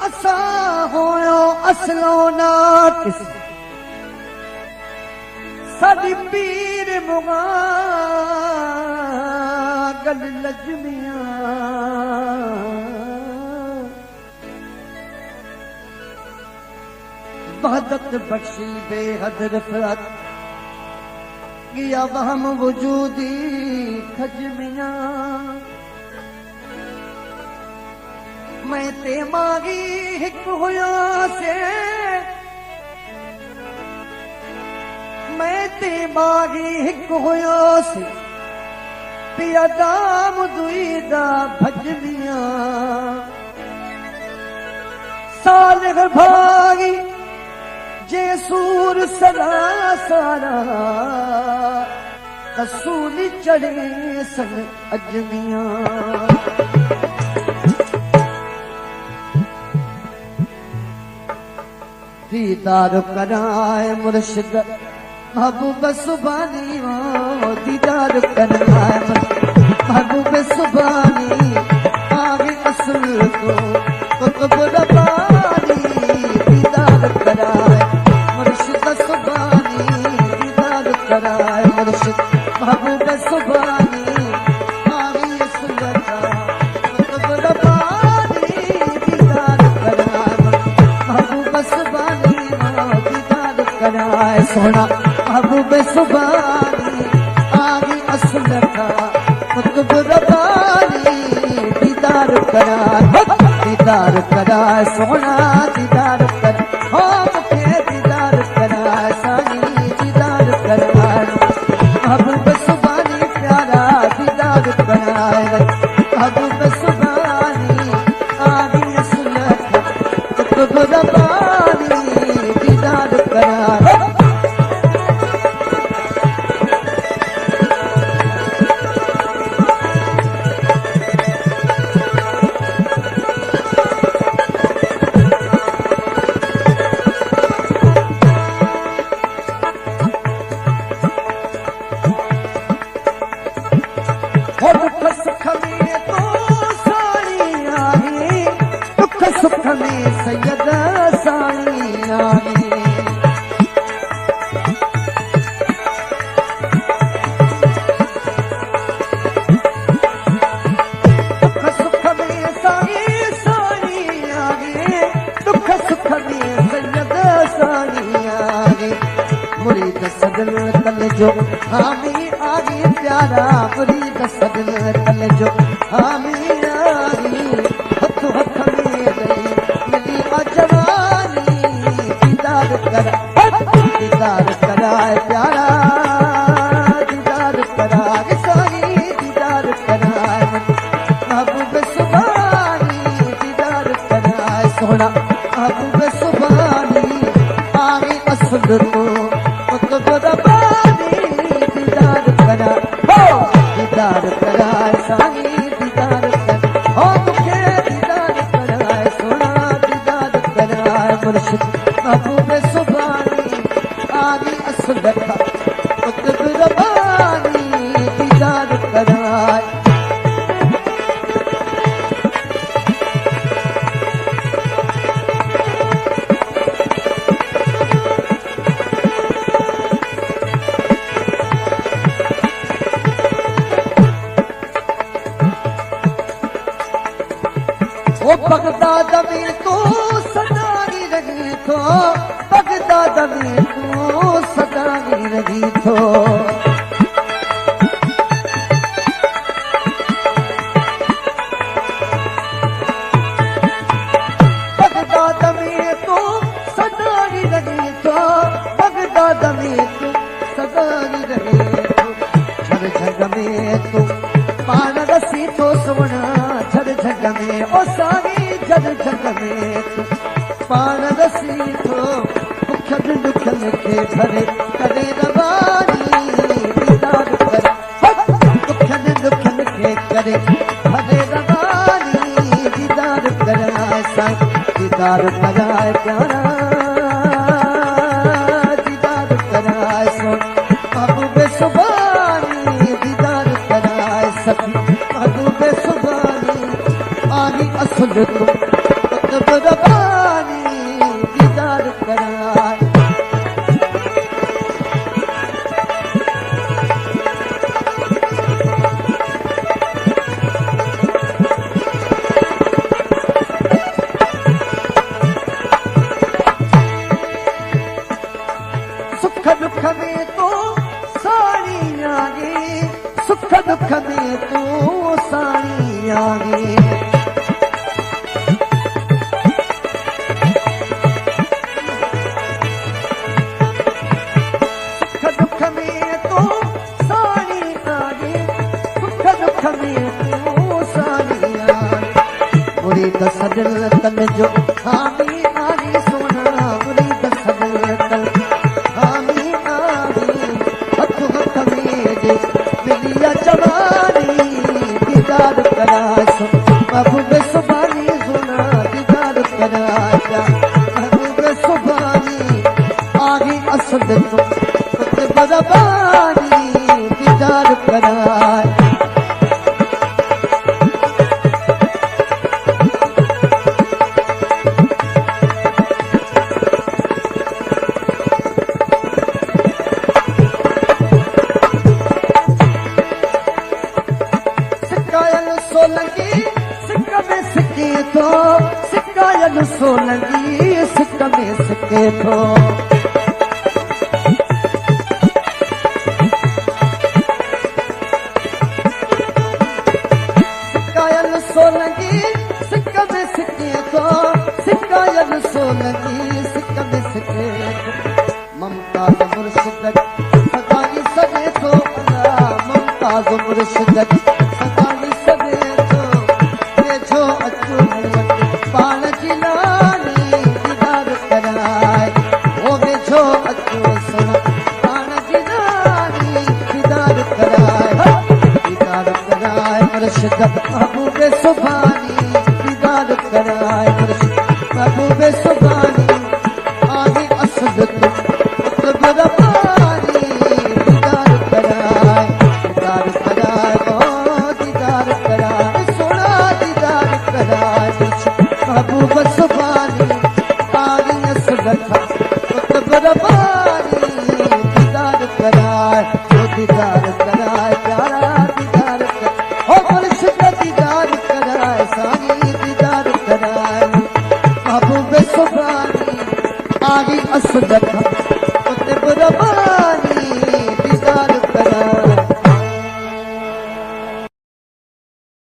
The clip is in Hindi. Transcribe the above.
असा होयो असलो नाकिस साडी पीर मुगा गल लजमिया वहदत बख्शी बेहद रफरत किया वहम वजूदी खजमिया मैं ते मागी हिक हुया से मैं ते मागी हिक हुया से पिया दाम दुईदा भजमिया साल भागी जे सूर सदा सारा कसूली चढ़े सन अजमिया दीदार कराए मुर्शिद महबूब सुबानी वो दीदार कराए महबूब सुबानी आगे असल को कुतुब रब्बानी दीदार कराए मुर्शिद सुबानी दीदार कराए मुर्शिद महबूब सुबानी आगे असल का कुतुब रब्बानी दीदार कराए महबूब सुबानी दीदार कराए सोना महबूब सुबानी आगे असल का कुतुब रब्बानी दीदार कराए सोना दीदार कर हो मुखे दीदार कराए सानी दीदार कराए महबूब सुबानी प्यारा दीदार कराए महबूब सुबानी आगे असल का कुतुब रब्बानी दीदार कराए सैयद साई आगे दुख सुख में साई साई आगे दुख सुख में सैयद साई आगे मुरीद सदल तल जो हामी आगे प्यारा मुरीद सदल तल जो हामी आगे हथ हथ में गई जवानी दीदार कराए प्यारा दीदार कराए साई दीदार कराए महबूब सुबानी दीदार कराए सोना महबूब सुबानी आगे असल को कुतुब रब्बानी दीदार कराए साई दीदार कर हो मुखे दीदार कराए सोना मुर्शिद महबूब सुबानी आगे असल का कुतुब रब्बानी दीदार कराए ओ बगदाद में तो सदाई रही थो बगदाद में तो सदाई रही थो बगदाद में तो सदाई रही थो बगदाद में तो सदाई रही थो झर झग में तो पान रसी तो सोना झर झग में ओ सारी झर झग में तो पान रसी तो दुखन दुखन के भरे करे रवानी दीदार कर दुखन दुखन के करे भरे रवानी दीदार कराए साई दीदार कराए प्यारा दीदार कराए सोन महबूब सुबानी दीदार कराए सखी महबूब सुबानी आगे असल को रबानी दीदार कराए सुख दुख में तो साड़ी आगे सुख दुख में तो साड़ी आगे सुख दुख में तो साड़ी आगे सुख दुख में तो साड़ी आगे मुरीद सजल तन जो हामी आगे सोना मुरीद सजल तन हामी आगे हथ हथ में जे मिलिया जवानी दीदार करास महबूब सुबानी सुना दीदार कराया महबूब सुबानी आगे असद तो बरबानी दीदार कराए सोलंगी सिक्क में सिक्के तो सिक्कायन सोलंगी सिक्क में सिक्के तो सिक्कायन सोलंगी सिक्क में सिक्के तो सिक्कायन सोलंगी सिक्क में सिक्के तो ममताज मुर्शिद सदाई सगे तो अल्लाह ममताज मुर्शिद सदाई सगे पान जिलानी दीदार कराए ओ बेछो अचो सुना पान जिलानी दीदार कराए मुर्शिद महबूब सुभानी दीदार कराए मुर्शिद महबूब सुभानी आगे असद तो